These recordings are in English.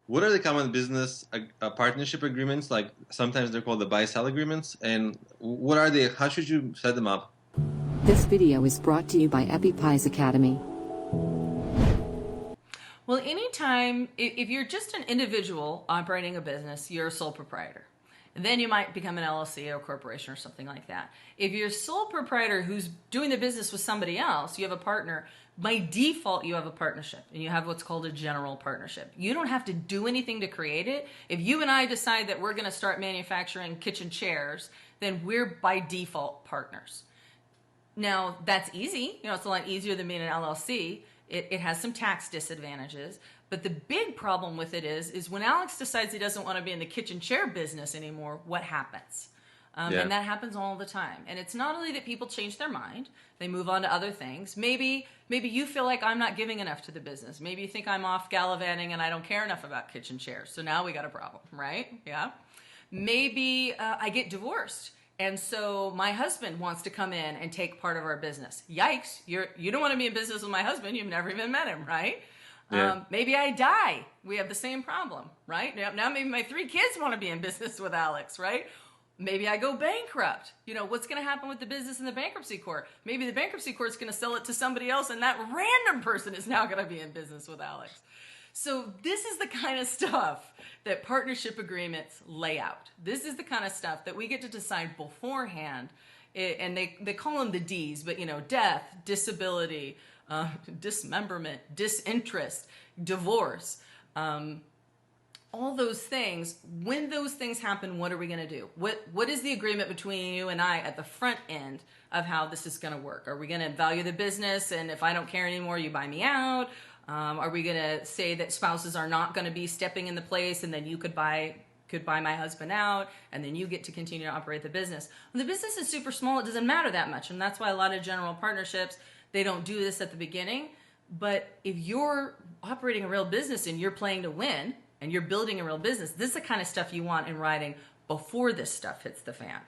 What are the common business partnership agreements? Like sometimes they're called the buy-sell agreements. And what are they? How should you set them up? This video is brought to you by EpiPies Academy. Well, anytime, if you're just an individual operating a business, you're a sole proprietor. And then you might become an LLC or a corporation or something like that. If you're a sole proprietor who's doing the business with somebody else, you have a partner, by default, you have a partnership and you have what's called a general partnership. You don't have to do anything to create it. If you and I decide that we're going to start manufacturing kitchen chairs, then we're by default partners. Now, that's easy. It's a lot easier than being an LLC. It has some tax disadvantages. But the big problem with it is when Alex decides he doesn't want to be in the kitchen chair business anymore, what happens? Yeah. And that happens all the time. And it's not only that people change their mind, they move on to other things. Maybe you feel like I'm not giving enough to the business. Maybe you think I'm off gallivanting and I don't care enough about kitchen chairs. So now we got a problem, right? Yeah. Maybe I get divorced. And so my husband wants to come in and take part of our business. Yikes, you don't want to be in business with my husband. You've never even met him, right? Yeah. Maybe I die. We have the same problem, right? Now maybe my 3 kids want to be in business with Alex, right? Maybe I go bankrupt. What's going to happen with the business in the bankruptcy court? Maybe the bankruptcy court's going to sell it to somebody else and that random person is now going to be in business with Alex. So this is the kind of stuff that partnership agreements lay out. This is the kind of stuff that we get to decide beforehand. And they call them the Ds, but death, disability, dismemberment, disinterest, divorce, all those things. When those things happen, what are we going to do? What is the agreement between you and I at the front end of how this is going to work? Are we going to value the business, and if I don't care anymore, you buy me out? Are we going to say that spouses are not going to be stepping in the place, and then you could buy my husband out, and then you get to continue to operate the business? When the business is super small, it doesn't matter that much, and that's why a lot of general partnerships, they don't do this at the beginning. But if you're operating a real business and you're playing to win, and you're building a real business, this is the kind of stuff you want in writing before this stuff hits the fan.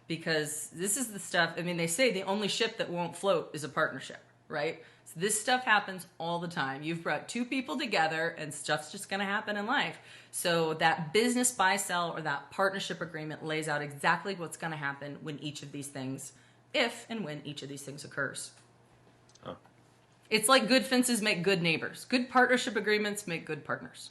Because this is the stuff, they say the only ship that won't float is a partnership, right? So this stuff happens all the time. You've brought 2 people together and stuff's just going to happen in life. So that business buy-sell or that partnership agreement lays out exactly what's going to happen when each of these things, if and when each of these things occurs. Oh. It's like good fences make good neighbors. Good partnership agreements make good partners.